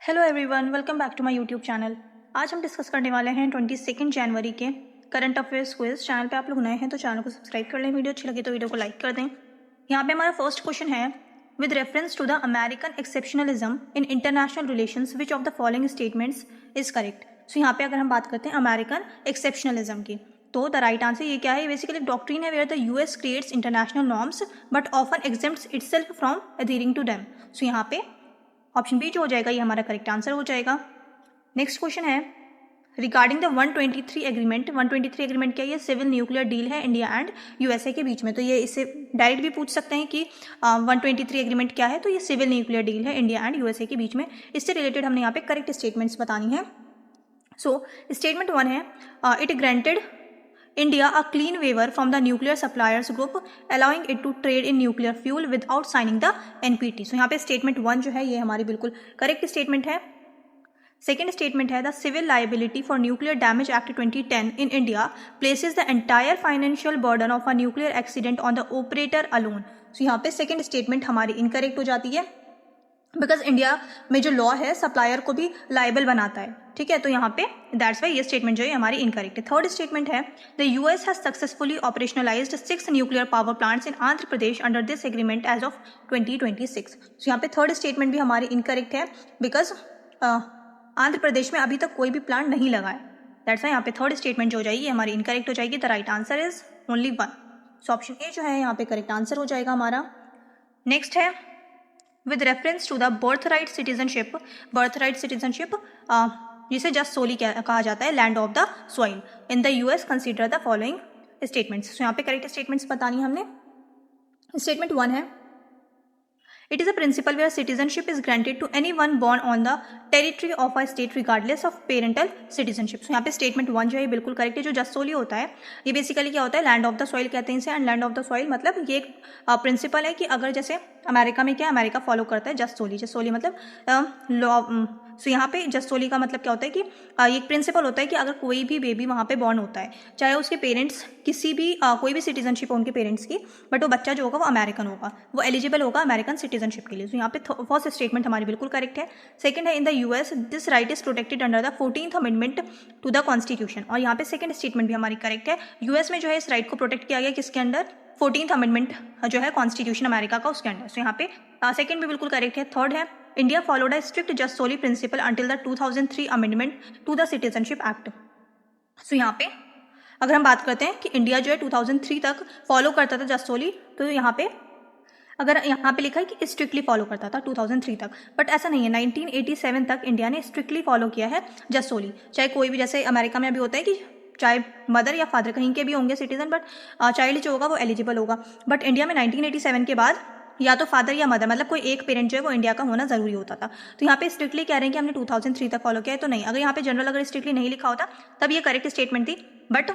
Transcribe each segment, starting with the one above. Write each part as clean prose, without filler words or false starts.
Hello everyone, welcome back to my YouTube channel. आज हम discuss करने वाले हैं 22 जनवरी के करंट अफेयर्स क्विज। चैनल पे आप लोग नए हैं तो चैनल को सब्सक्राइब कर लें, वीडियो अच्छी लगी तो वीडियो को लाइक कर दें। यहाँ पे हमारा फर्स्ट क्वेश्चन है, with reference to the American exceptionalism in international relations which of the following statements is correct. So यहाँ पे अगर हम बात करते हैं अमेरिकन एक्सेप्शनलिज्म की, तो द राइट आंसर ये क्या है? बेसिकली डॉक्ट्रिन है where the US creates international norms but often exempts itself from adhering to them. So यहाँ पे ऑप्शन बी जो हो जाएगा ये हमारा करेक्ट आंसर हो जाएगा। नेक्स्ट क्वेश्चन है, रिगार्डिंग द 123 एग्रीमेंट। 123 एग्रीमेंट क्या है? ये सिविल न्यूक्लियर डील है इंडिया एंड यूएसए के बीच में। तो ये इससे डायरेक्ट भी पूछ सकते हैं कि 123 एग्रीमेंट क्या है, तो ये सिविल न्यूक्लियर डील है इंडिया एंड यूएसए के बीच में। इससे रिलेटेड हमने यहाँ पे करेक्ट स्टेटमेंट्स बतानी है। सो स्टेटमेंट 1 है, it granted India a clean waiver from the nuclear suppliers group allowing it to trade in nuclear fuel without signing the NPT। So यहाँ पे स्टेटमेंट 1 जो है ये हमारी बिल्कुल करेक्ट स्टेटमेंट है। सेकेंड स्टेटमेंट है, the civil liability for nuclear damage act 2010 in India places the entire financial burden of a nuclear accident on the operator alone. So यहाँ पे सेकेंड स्टेटमेंट हमारी इनकरेक्ट हो जाती है, बिकॉज इंडिया में जो लॉ है सप्लायर को भी लाइबल बनाता है, ठीक है। तो यहाँ पे दैट्स वाई ये स्टेटमेंट जो है हमारी इनकरेक्ट है। थर्ड स्टेटमेंट है, the US has successfully operationalised 6 nuclear power plants in Andhra Pradesh under this agreement as of 2026। तो यहाँ पे थर्ड स्टेटमेंट भी हमारी इनकरेक्ट है, बिकॉज आंध्र प्रदेश में अभी तक कोई भी प्लांट नहीं लगा है। दैट्स वाई यहाँ पे थर्ड स्टेटमेंट जो हो जाएगी हमारी इनकरेक्ट हो जाएगी। The right answer is only 1। So option A जो है यहाँ पे करेक्ट आंसर हो जाएगा हमारा। नेक्स्ट है, with reference to the birthright citizenship. Birthright citizenship जिसे जस्ट सोली कहा जाता है, land of the soil in the US consider the following statements. तो यहाँ पे करेक्ट स्टेटमेंट्स बतानी है हमने। स्टेटमेंट 1 है, it is a principle where citizenship is granted to anyone born on the territory of a state regardless of parental citizenship. यहाँ पे statement 1 जो है बिल्कुल करेक्ट है। जो जस्ट सोली होता है ये बेसिकली क्या होता है, लैंड ऑफ द सॉइल कहते हैं इसे। And land of the soil मतलब ये एक प्रिंसिपल है कि अगर जैसे अमेरिका में क्या, अमेरिका फॉलो करता है जस्ट सोली। जस्ट सोली मतलब लॉ। सो यहाँ पे जस्ट सोली का मतलब क्या होता है कि ये एक प्रिंसिपल होता है कि अगर कोई भी बेबी वहाँ पे बॉर्न होता है, चाहे उसके पेरेंट्स किसी भी कोई भी सिटीजनशिप हो उनके पेरेंट्स की, बट वो बच्चा जो होगा वो अमेरिकन होगा, वो एलिजिबल होगा अमेरिकन सिटीजनशिप के लिए। तो यहाँ पे फर्स्ट स्टेटमेंट हमारी बिल्कुल करेक्ट है। सेकंड है, in the US this right is protected under the 14th amendment to the constitution. और यहाँ पे सेकंड स्टेटमेंट भी हमारी करेक्ट है। यूएस में जो है इस राइट को प्रोटेक्ट किया गया किसके अंडर? 14th अमेंडमेंट जो है कॉन्स्टिट्यूशन अमेरिका का, उसके अंडर। सो यहाँ पे सेकंड भी बिल्कुल करेक्ट है। थर्ड है, India followed a strict jus soli principle until the 2003 amendment to the citizenship act. So यहाँ पे अगर हम बात करते हैं कि इंडिया जो है 2003 तक फॉलो करता था जस्ट सोली, तो यहाँ पे अगर यहाँ पे लिखा है कि स्ट्रिक्टली फॉलो करता था 2003 तक, बट ऐसा नहीं है। 1987 तक इंडिया ने स्ट्रिक्टली फॉलो किया है जस्ट सोली। चाहे कोई भी, जैसे अमेरिका में अभी होता है कि चाहे मदर या फादर कहीं के भी होंगे सिटीजन, बट चाइल्ड जो होगा वो एलिजिबल होगा। बट इंडिया में 1987 के बाद या तो फादर या मदर, मतलब कोई एक पेरेंट जो है वो इंडिया का होना जरूरी होता था। तो यहाँ पे स्ट्रिक्टली कह रहे हैं कि हमने 2003 तक फॉलो किया है, तो नहीं। अगर यहाँ पे जनरल अगर स्ट्रिक्टली नहीं लिखा होता तब ये करेक्ट स्टेटमेंट थी। बट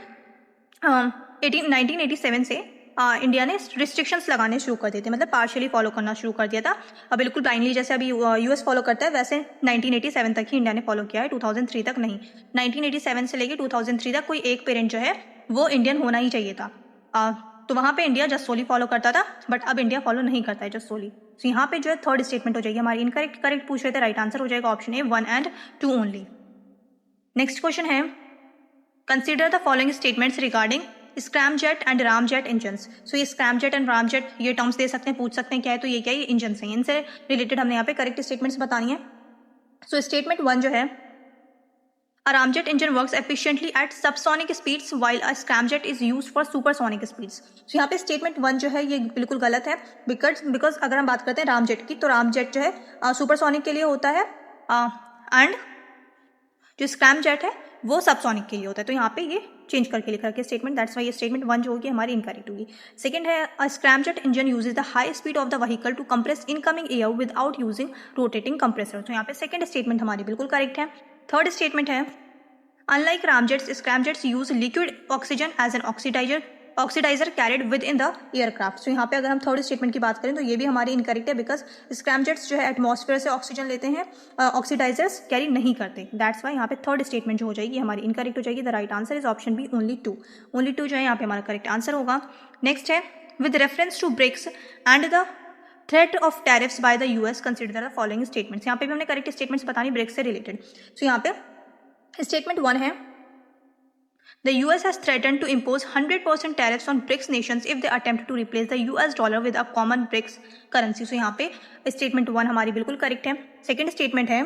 1987 से इंडिया ने रिस्ट्रिक्शंस लगाने शुरू कर दिए थे, मतलब पार्शियली फॉलो करना शुरू कर दिया था। अब बिल्कुल ब्लाइंडली जैसे अभी यूएस फॉलो करता है, वैसे 1987 तक ही इंडिया ने फॉलो किया है, 2003 तक नहीं। 1987 से लेकर 2003 तक कोई एक पेरेंट जो है वो इंडियन होना ही चाहिए था। तो वहाँ पे इंडिया जस्ट सोली फॉलो करता था, बट अब इंडिया फॉलो नहीं करता है जस्ट सोली। तो यहाँ पे जो है थर्ड स्टेटमेंट हो जाएगी हमारी इनकरेक्ट। करेक्ट पूछ रहे थे, राइट आंसर हो जाएगा option A 1 and 2 only. Next question है, consider the following statements regarding scramjet and ramjet engines. So ये स्क्रैमजेट एंड रामजेट ये टर्म्स दे सकते हैं, पूछ सकते हैं क्या है, तो ये क्या है? ये इंजन्स हैं। इनसे रिलेटेड हमने यहाँ पे करेक्ट स्टेटमेंट्स बतानी है। सो स्टेटमेंट 1 जो है, a ramjet engine works efficiently at subsonic speeds while a scramjet is used for supersonic speeds। so यहाँ पे स्टेटमेंट 1 जो है ये बिल्कुल गलत है, बिकॉज अगर हम बात करते हैं रामजेट की, तो रामजेट जो है सुपरसोनिक के लिए होता है, एंड जो स्क्रैमजेट है वो सबसोनिक के लिए होता है। तो यहाँ पे ये चेंज करके लिखा है स्टेटमेंट, दैट्स वाई ये स्टेटमेंट 1 जो होगी हमारी इनकरेक्ट होगी। सेकंड है, a scramjet engine uses the high speed of the vehicle to compress incoming air without using rotating compressor. तो यहाँ पे सेकंड स्टेटमेंट हमारी बिल्कुल करेक्ट है। थर्ड स्टेटमेंट है, unlike ramjets scramjets use liquid oxygen as an oxidizer carried within the aircraft. तो यहाँ पे अगर हम थर्ड स्टेटमेंट की बात करें तो ये भी हमारी इनकरेक्ट है, बिकॉज स्क्रैमजेट्स जो है एटमॉस्फेयर से ऑक्सीजन लेते हैं, ऑक्सीडाइजर्स कैरी नहीं करते। दैट्स वाई यहाँ पे थर्ड स्टेटमेंट जो हो जाएगी हमारी इनकरेक्ट हो जाएगी। The right answer is option B only 2। Only 2 जो है यहाँ पे हमारा करेक्ट आंसर होगा। नेक्स्ट है, with reference to BRICS and the threat of tariffs by the US consider the following statements. यहाँ पे भी हमने करेक्ट स्टेटमेंट्स बतानी ब्रिक्स से रिलेटेड। सो यहाँ पे स्टेटमेंट 1 है The US has threatened to impose 100% tariffs on BRICS nations if they attempt to replace the US dollar with a common BRICS currency. So यहाँ पे स्टेटमेंट 1 हमारी बिल्कुल correct है। सेकेंड स्टेटमेंट है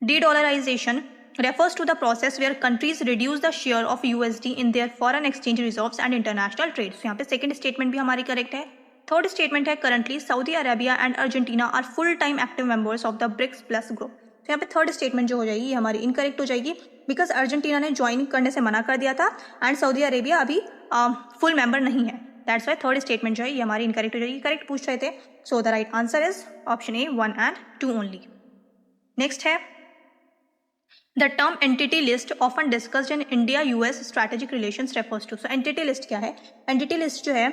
De-dollarization refers to the process where countries reduce the share of USD in their foreign exchange reserves and international trade. So यहाँ पे second statement भी हमारी करेक्ट है। थर्ड स्टेटमेंट है currently Saudi Arabia and Argentina are full time active members of the BRICS plus group. तो यहाँ पे third statement जो हो जाएगी ये हमारी इनकरेक्ट हो जाएगी बिकॉज अर्जेंटीना ने ज्वाइन करने से मना कर दिया था एंड सऊदी अरेबिया अभी फुल मेंबर नहीं है। दैट्स वाई थर्ड स्टेटमेंट जो है ये हमारी इनकरेक्ट हो जाएगी। करेक्ट पूछ रहे थे। So the right answer is option A 1 and 2 only. Next है the term entity list often discussed in India US strategic relations refers to. So entity list क्या है? एंटिटी लिस्ट जो है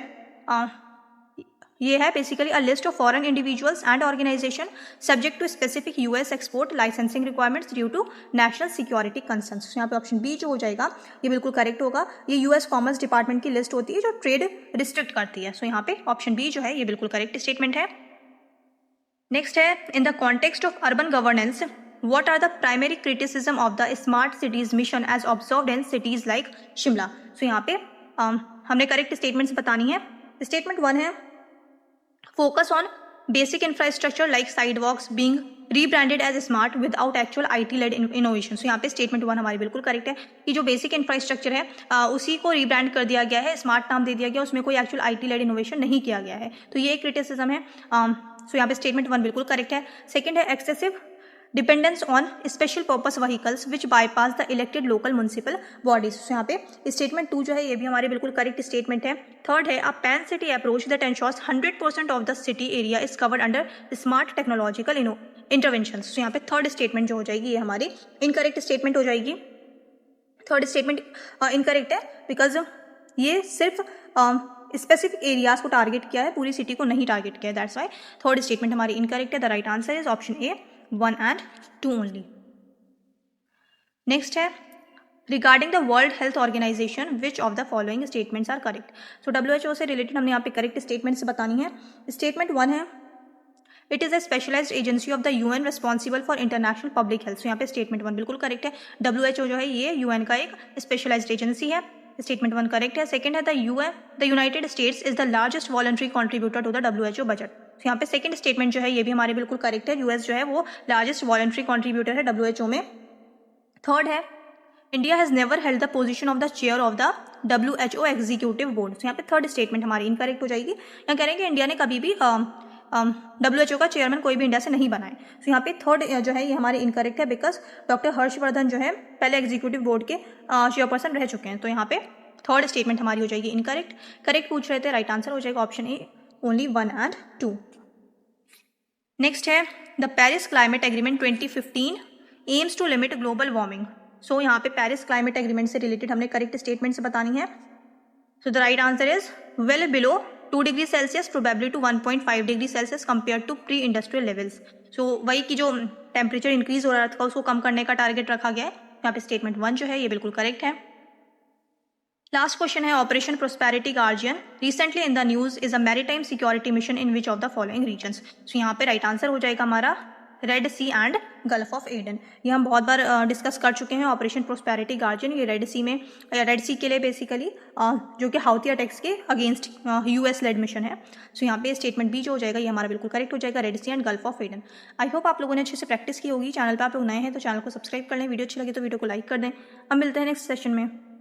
ये है basically a list of foreign individuals and organisation subject to specific US export licensing requirements due to national security concerns. यहाँ पे option B जो हो जाएगा ये बिल्कुल करेक्ट होगा। ये यूएस कॉमर्स डिपार्टमेंट की लिस्ट होती है जो ट्रेड रिस्ट्रिक्ट करती है। सो यहाँ पे ऑप्शन बी जो है ये बिल्कुल करेक्ट स्टेटमेंट है। नेक्स्ट है in the context of urban governance what are the primary criticism of the smart cities mission as observed in cities like Shimla. So यहाँ पे हमने करेक्ट स्टेटमेंट्स बतानी है। स्टेटमेंट 1 है focus on basic infrastructure like sidewalks being rebranded as smart without actual IT led innovation. So यहाँ पे statement 1 हमारी बिल्कुल करेक्ट है कि जो बेसिक इंफ्रास्ट्रक्चर है उसी को रीब्रांड कर दिया गया है, स्मार्ट नाम दे दिया गया, उसमें कोई एक्चुअल IT लेड इनोवेशन नहीं किया गया है। तो ये एक क्रिटिसिज्म है। सो यहाँ पे स्टेटमेंट 1 बिल्कुल करेक्ट है। सेकेंड है excessive dependence on special purpose vehicles which bypass the elected local municipal bodies. So यहाँ पे स्टेटमेंट 2 जो है ये भी हमारे बिल्कुल करेक्ट स्टेटमेंट है। थर्ड है a pan city approach that ensures 100% of the city area is covered under smart technological intervention. So यहाँ पे थर्ड स्टेटमेंट जो हो जाएगी ये हमारी इनकरेक्ट स्टेटमेंट हो जाएगी। थर्ड स्टेटमेंट इनकरेक्ट है बिकॉज ये सिर्फ स्पेसिफिक एरियाज को टारगेट किया है, पूरी सिटी को नहीं टारगेट किया है। दैट्स वाई थर्ड स्टेटमेंट हमारी इनकरेक्ट है। The right answer is option A 1 and 2 only. Next है regarding the World Health Organization which of the following statements are correct। So WHO से रिलेटेड हमने यहाँ पे करेक्ट स्टेटमेंट्स बतानी है। Statement 1 है it is a specialised agency of the UN responsible for international public health. So यहाँ पे statement 1 बिल्कुल करेक्ट है। WHO जो है ये UN का एक स्पेशलाइज्ड एजेंसी है। स्टेटमेंट 1 करेक्ट है। सेकेंड है the United States is the largest voluntary contributor to the WHO budget. तो यहाँ पे सेकंड स्टेटमेंट जो है ये भी हमारे बिल्कुल करेक्ट है। यूएस जो है वो लार्जेस्ट वॉलंटरी कॉन्ट्रीब्यूटर है WHO में। थर्ड है India has never held the position of the chair of the WHO executive board. तो यहाँ पे थर्ड स्टेटमेंट हमारी इनकरेक्ट हो जाएगी। यहाँ कह रहे हैं कि इंडिया ने कभी भी WHO का चेयरमैन कोई भी इंडिया से नहीं बनाए। तो यहाँ पे थर्ड जो है ये हमारी इनकरेक्ट है बिकॉज डॉक्टर हर्षवर्धन जो है पहले एग्जीक्यूटिव बोर्ड के चेयरपर्सन रह चुके हैं। तो यहाँ पे थर्ड स्टेटमेंट हमारी हो जाएगी इनकरेक्ट। करेक्ट पूछ रहे थे, राइट आंसर हो जाएगा option A only 1 and 2। Next है the Paris climate agreement 2015 aims to limit global warming. So यहाँ पे पेरिस क्लाइमेट एग्रीमेंट से रिलेटेड हमने करेक्ट स्टेटमेंट्स बतानी है। So the right answer is well below 2 degree Celsius probably to 1.5 degree Celsius compare to pre industrial levels. So वही की जो temperature increase हो रहा था उसको कम करने का टारगेट रखा गया है। यहाँ पे स्टेटमेंट 1 जो है ये बिल्कुल करेक्ट है। लास्ट क्वेश्चन है Operation Prosperity Guardian recently in the news is a maritime security mission in which of the following regions. So यहाँ पे राइट आंसर हो जाएगा हमारा Red Sea and Gulf of Aden. ये हम बहुत बार डिस्कस कर चुके हैं। ऑपरेशन प्रोस्पेरिटी गार्जियन ये रेड सी के लिए बेसिकली जो कि हाउथी अटैक्स के अगेंस्ट US लेड मिशन है। सो यहाँ पे स्टेटमेंट बी जो हो जाएगा ये हमारा बिल्कुल करेक्ट हो जाएगा, Red Sea and Gulf of Aden. I hope आप लोगों ने अच्छे से प्रैक्टिस की होगी। चैनल पर आप लोग नए हैं तो चैनल को सब्सक्राइब कर लें, वीडियो अच्छी लगी तो वीडियो को लाइक कर दें। अब मिलते हैं नेक्स्ट सेशन में।